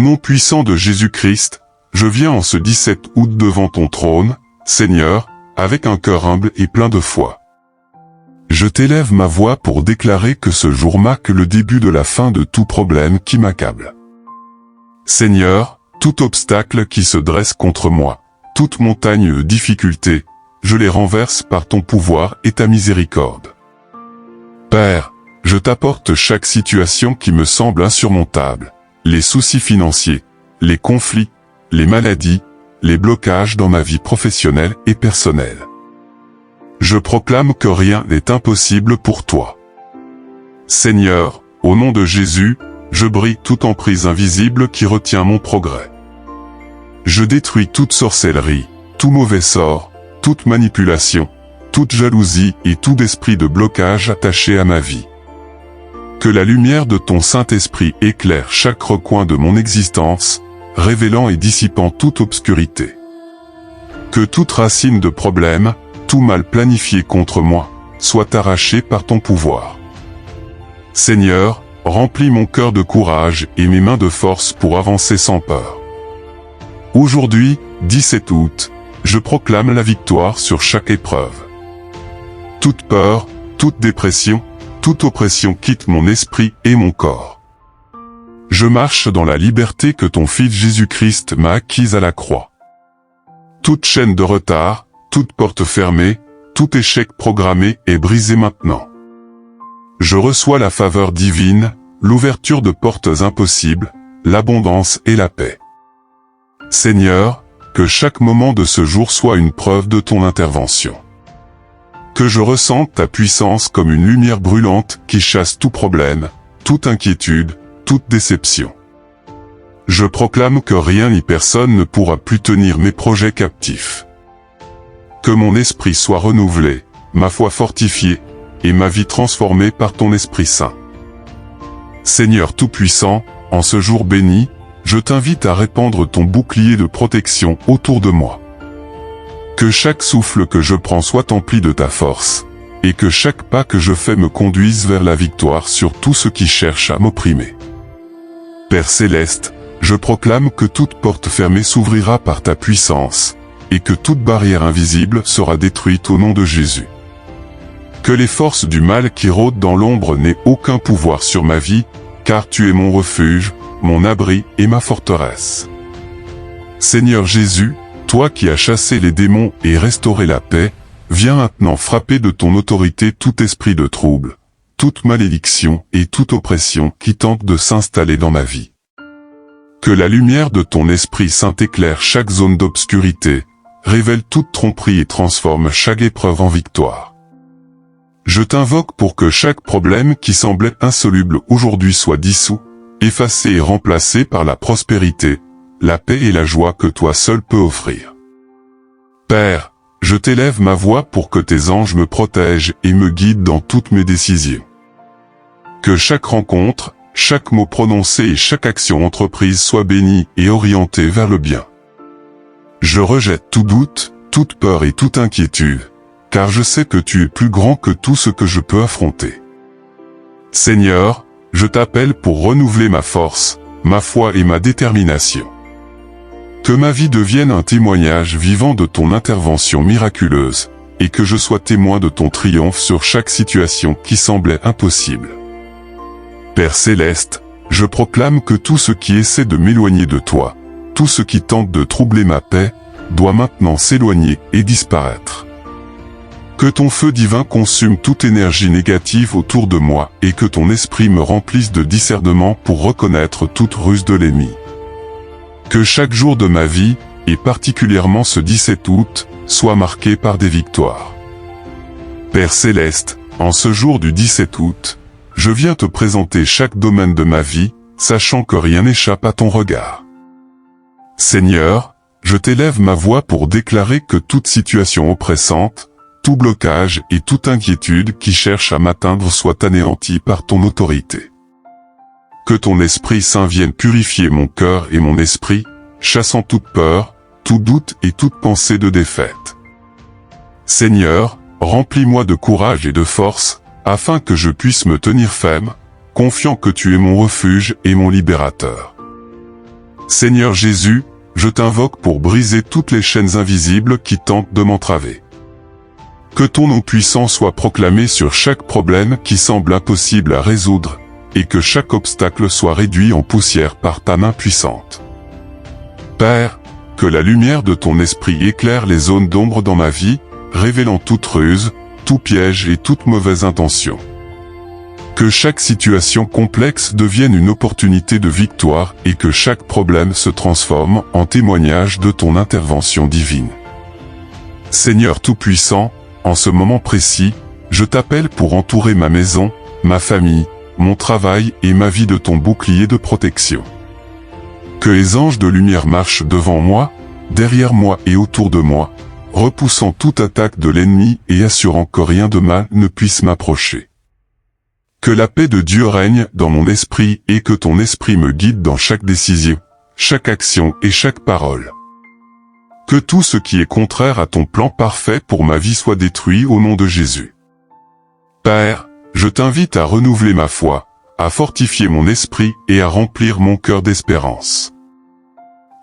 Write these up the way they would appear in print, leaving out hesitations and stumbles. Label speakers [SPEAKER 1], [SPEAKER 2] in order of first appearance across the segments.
[SPEAKER 1] nom puissant de Jésus-Christ, je viens en ce 17 août devant ton trône, Seigneur, avec un cœur humble et plein de foi. Je t'élève ma voix pour déclarer que ce jour marque le début de la fin de tout problème qui m'accable. Seigneur, tout obstacle qui se dresse contre moi, toute montagne de difficultés, je les renverse par ton pouvoir et ta miséricorde. Père, je t'apporte chaque situation qui me semble insurmontable, les soucis financiers, les conflits, les maladies, les blocages dans ma vie professionnelle et personnelle. Je proclame que rien n'est impossible pour toi. Seigneur, au nom de Jésus, je brise toute emprise invisible qui retient mon progrès. Je détruis toute sorcellerie, tout mauvais sort, toute manipulation, toute jalousie et tout esprit de blocage attaché à ma vie. Que la lumière de ton Saint-Esprit éclaire chaque recoin de mon existence, révélant et dissipant toute obscurité. Que toute racine de problème, tout mal planifié contre moi, soit arraché par ton pouvoir. Seigneur, remplis mon cœur de courage et mes mains de force pour avancer sans peur. Aujourd'hui, 17 août, je proclame la victoire sur chaque épreuve. Toute peur, toute dépression, toute oppression quitte mon esprit et mon corps. Je marche dans la liberté que ton Fils Jésus-Christ m'a acquise à la croix. Toute chaîne de retard, toute porte fermée, tout échec programmé est brisé maintenant. Je reçois la faveur divine, l'ouverture de portes impossibles, l'abondance et la paix. Seigneur, que chaque moment de ce jour soit une preuve de ton intervention. Que je ressente ta puissance comme une lumière brûlante qui chasse tout problème, toute inquiétude, toute déception. Je proclame que rien ni personne ne pourra plus tenir mes projets captifs. Que mon esprit soit renouvelé, ma foi fortifiée, et ma vie transformée par ton Esprit Saint. Seigneur Tout-Puissant, en ce jour béni, je t'invite à répandre ton bouclier de protection autour de moi. Que chaque souffle que je prends soit empli de ta force, et que chaque pas que je fais me conduise vers la victoire sur tout ce qui cherche à m'opprimer. Père Céleste, je proclame que toute porte fermée s'ouvrira par ta puissance, et que toute barrière invisible sera détruite au nom de Jésus. Que les forces du mal qui rôdent dans l'ombre n'aient aucun pouvoir sur ma vie, car tu es mon refuge, mon abri et ma forteresse. Seigneur Jésus, toi qui as chassé les démons et restauré la paix, viens maintenant frapper de ton autorité tout esprit de trouble, toute malédiction et toute oppression qui tente de s'installer dans ma vie. Que la lumière de ton Esprit Saint éclaire chaque zone d'obscurité, révèle toute tromperie et transforme chaque épreuve en victoire. Je t'invoque pour que chaque problème qui semblait insoluble aujourd'hui soit dissous, effacé et remplacé par la prospérité, la paix et la joie que toi seul peux offrir. Père, je t'élève ma voix pour que tes anges me protègent et me guident dans toutes mes décisions. Que chaque rencontre, chaque mot prononcé et chaque action entreprise soit bénie et orientée vers le bien. Je rejette tout doute, toute peur et toute inquiétude, car je sais que tu es plus grand que tout ce que je peux affronter. Seigneur, je t'appelle pour renouveler ma force, ma foi et ma détermination. Que ma vie devienne un témoignage vivant de ton intervention miraculeuse, et que je sois témoin de ton triomphe sur chaque situation qui semblait impossible. Père Céleste, je proclame que tout ce qui essaie de m'éloigner de toi, tout ce qui tente de troubler ma paix, doit maintenant s'éloigner et disparaître. Que ton feu divin consume toute énergie négative autour de moi et que ton esprit me remplisse de discernement pour reconnaître toute ruse de l'ennemi. Que chaque jour de ma vie, et particulièrement ce 17 août, soit marqué par des victoires. Père Céleste, en ce jour du 17 août, je viens te présenter chaque domaine de ma vie, sachant que rien n'échappe à ton regard. Seigneur, je t'élève ma voix pour déclarer que toute situation oppressante, tout blocage et toute inquiétude qui cherche à m'atteindre soit anéantie par ton autorité. Que ton Esprit Saint vienne purifier mon cœur et mon esprit, chassant toute peur, tout doute et toute pensée de défaite. Seigneur, remplis-moi de courage et de force, afin que je puisse me tenir ferme, confiant que tu es mon refuge et mon libérateur. Seigneur Jésus, je t'invoque pour briser toutes les chaînes invisibles qui tentent de m'entraver. Que ton nom puissant soit proclamé sur chaque problème qui semble impossible à résoudre, et que chaque obstacle soit réduit en poussière par ta main puissante. Père, que la lumière de ton esprit éclaire les zones d'ombre dans ma vie, révélant toute ruse, tout piège et toute mauvaise intention. Que chaque situation complexe devienne une opportunité de victoire et que chaque problème se transforme en témoignage de ton intervention divine. Seigneur Tout-Puissant, en ce moment précis, je t'appelle pour entourer ma maison, ma famille, mon travail et ma vie de ton bouclier de protection. Que les anges de lumière marchent devant moi, derrière moi et autour de moi, repoussant toute attaque de l'ennemi et assurant que rien de mal ne puisse m'approcher. Que la paix de Dieu règne dans mon esprit et que ton esprit me guide dans chaque décision, chaque action et chaque parole. Que tout ce qui est contraire à ton plan parfait pour ma vie soit détruit au nom de Jésus. Père, je t'invite à renouveler ma foi, à fortifier mon esprit et à remplir mon cœur d'espérance.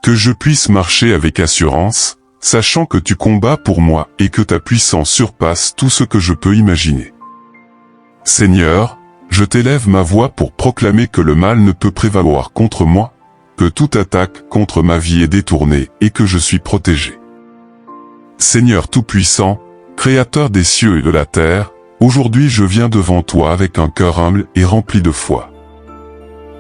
[SPEAKER 1] Que je puisse marcher avec assurance, sachant que tu combats pour moi et que ta puissance surpasse tout ce que je peux imaginer. Seigneur, je t'élève ma voix pour proclamer que le mal ne peut prévaloir contre moi, que toute attaque contre ma vie est détournée et que je suis protégé. Seigneur Tout-Puissant, Créateur des cieux et de la terre, aujourd'hui je viens devant toi avec un cœur humble et rempli de foi.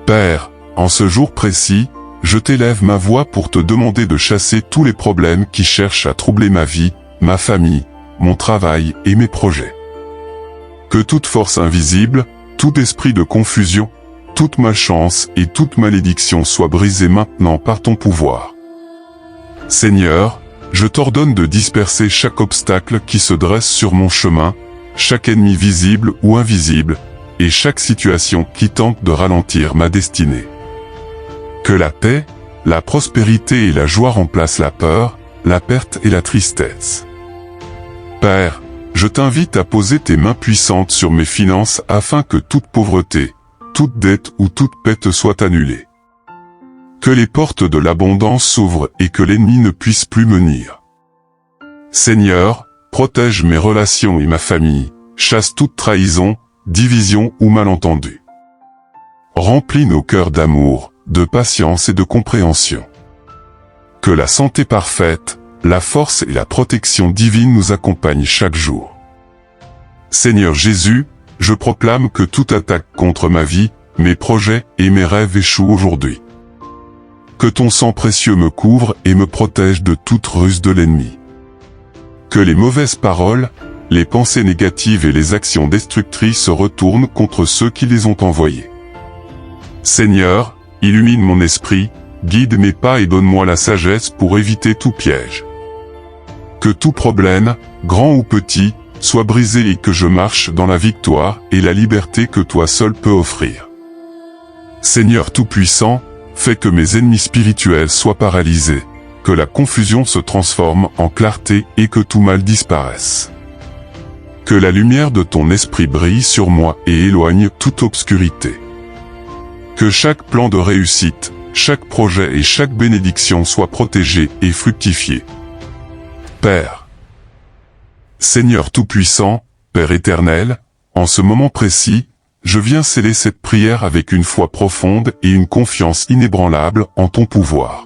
[SPEAKER 1] Père, en ce jour précis, je t'élève ma voix pour te demander de chasser tous les problèmes qui cherchent à troubler ma vie, ma famille, mon travail et mes projets. Que toute force invisible, tout esprit de confusion, toute malchance et toute malédiction soit brisée maintenant par ton pouvoir. Seigneur, je t'ordonne de disperser chaque obstacle qui se dresse sur mon chemin, chaque ennemi visible ou invisible, et chaque situation qui tente de ralentir ma destinée. Que la paix, la prospérité et la joie remplacent la peur, la perte et la tristesse. Père, je t'invite à poser tes mains puissantes sur mes finances afin que toute pauvreté, toute dette ou toute paix te soit annulée. Que les portes de l'abondance s'ouvrent et que l'ennemi ne puisse plus me nuire. Seigneur, protège mes relations et ma famille, chasse toute trahison, division ou malentendu. Remplis nos cœurs d'amour, de patience et de compréhension. Que la santé parfaite, la force et la protection divine nous accompagnent chaque jour. Seigneur Jésus, je proclame que toute attaque contre ma vie, mes projets et mes rêves échoue aujourd'hui. Que ton sang précieux me couvre et me protège de toute ruse de l'ennemi. Que les mauvaises paroles, les pensées négatives et les actions destructrices se retournent contre ceux qui les ont envoyées. Seigneur, illumine mon esprit, guide mes pas et donne-moi la sagesse pour éviter tout piège. Que tout problème, grand ou petit, soit brisé et que je marche dans la victoire et la liberté que toi seul peux offrir. Seigneur Tout-Puissant, fais que mes ennemis spirituels soient paralysés, que la confusion se transforme en clarté et que tout mal disparaisse. Que la lumière de ton esprit brille sur moi et éloigne toute obscurité. Que chaque plan de réussite, chaque projet et chaque bénédiction soit protégé et fructifié. Père. Seigneur Tout-Puissant, Père éternel, en ce moment précis, je viens sceller cette prière avec une foi profonde et une confiance inébranlable en ton pouvoir.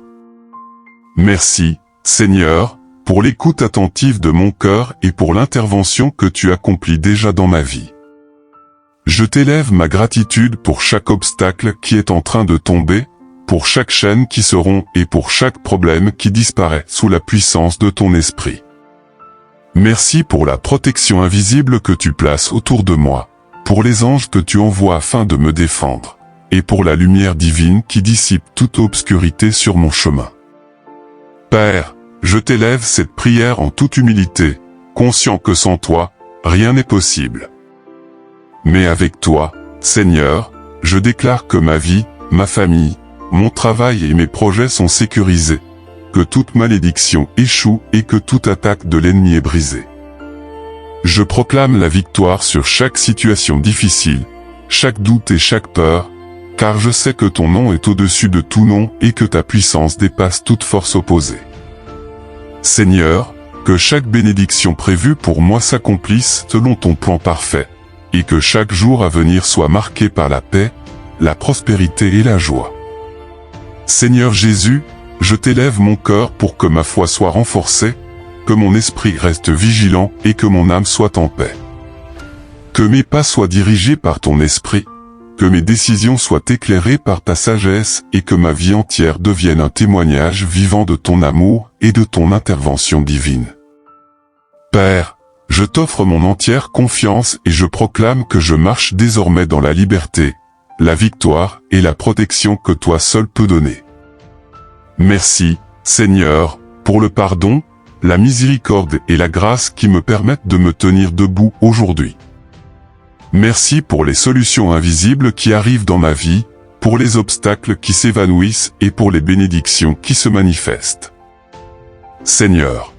[SPEAKER 1] Merci, Seigneur, pour l'écoute attentive de mon cœur et pour l'intervention que tu accomplis déjà dans ma vie. Je t'élève ma gratitude pour chaque obstacle qui est en train de tomber, pour chaque chaîne qui se rompt et pour chaque problème qui disparaît sous la puissance de ton esprit. Merci pour la protection invisible que tu places autour de moi, pour les anges que tu envoies afin de me défendre, et pour la lumière divine qui dissipe toute obscurité sur mon chemin. Père, je t'élève cette prière en toute humilité, conscient que sans toi, rien n'est possible. Mais avec toi, Seigneur, je déclare que ma vie, ma famille, mon travail et mes projets sont sécurisés, que toute malédiction échoue et que toute attaque de l'ennemi est brisée. Je proclame la victoire sur chaque situation difficile, chaque doute et chaque peur, car je sais que ton nom est au-dessus de tout nom et que ta puissance dépasse toute force opposée. Seigneur, que chaque bénédiction prévue pour moi s'accomplisse selon ton plan parfait, et que chaque jour à venir soit marqué par la paix, la prospérité et la joie. Seigneur Jésus, je t'élève mon cœur pour que ma foi soit renforcée, que mon esprit reste vigilant et que mon âme soit en paix. Que mes pas soient dirigés par ton esprit, que mes décisions soient éclairées par ta sagesse et que ma vie entière devienne un témoignage vivant de ton amour et de ton intervention divine. Père, je t'offre mon entière confiance et je proclame que je marche désormais dans la liberté, la victoire et la protection que toi seul peux donner. Merci, Seigneur, pour le pardon, la miséricorde et la grâce qui me permettent de me tenir debout aujourd'hui. Merci pour les solutions invisibles qui arrivent dans ma vie, pour les obstacles qui s'évanouissent et pour les bénédictions qui se manifestent. Seigneur,